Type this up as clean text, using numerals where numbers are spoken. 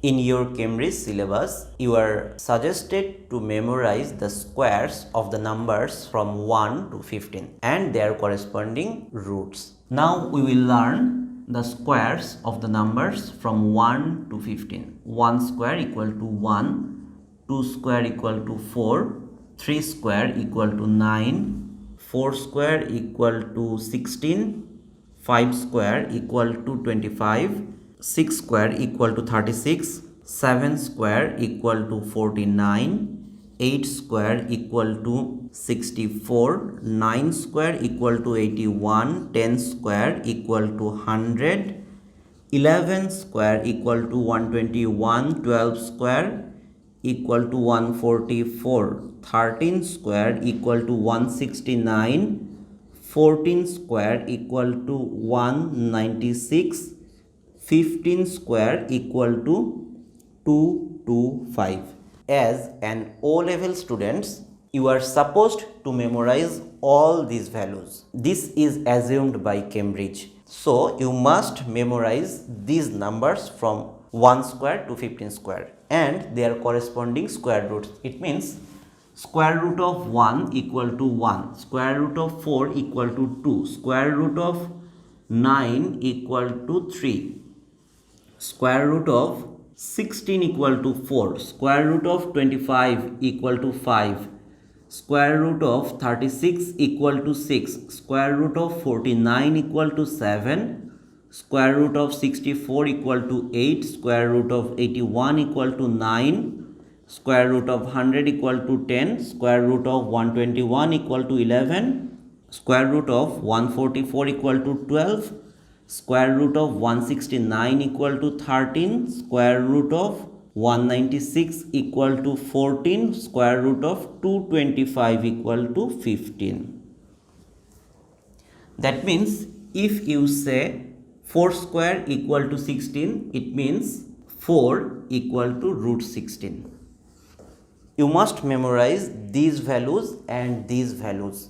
In your Cambridge syllabus, you are suggested to memorize the squares of the numbers from 1 to 15 and their corresponding roots. Now we will learn the squares of the numbers from 1 to 15. 1 square equal to 1, 2 square equal to 4, 3 square equal to 9, 4 square equal to 16, 5 square equal to 25, 6 square equal to 36, 7 square equal to 49, 8 square equal to 64, 9 square equal to 81, 10 square equal to 100, 11 square equal to 121, 12 square equal to 144, 13 square equal to 169, 14 square equal to 196, 15 square equal to 225. As an O-level students, you are supposed to memorize all these values. This is assumed by Cambridge. So you must memorize these numbers from 1 square to 15 square and their corresponding square roots. It means square root of 1 equal to 1, square root of 4 equal to 2, square root of 9 equal to 3, square root of 16 equal to 4, square root of 25 equal to 5, square root of 36 equal to 6, square root of 49 equal to 7, square root of 64 equal to 8, square root of 81 equal to 9, square root of 100 equal to 10, square root of 121 equal to 11, square root of 144 equal to 12, square root of 169 equal to 13, square root of 196 equal to 14, square root of 225 equal to 15. That means if you say 4 square equal to 16, it means 4 equal to root 16. You must memorize these values and these values.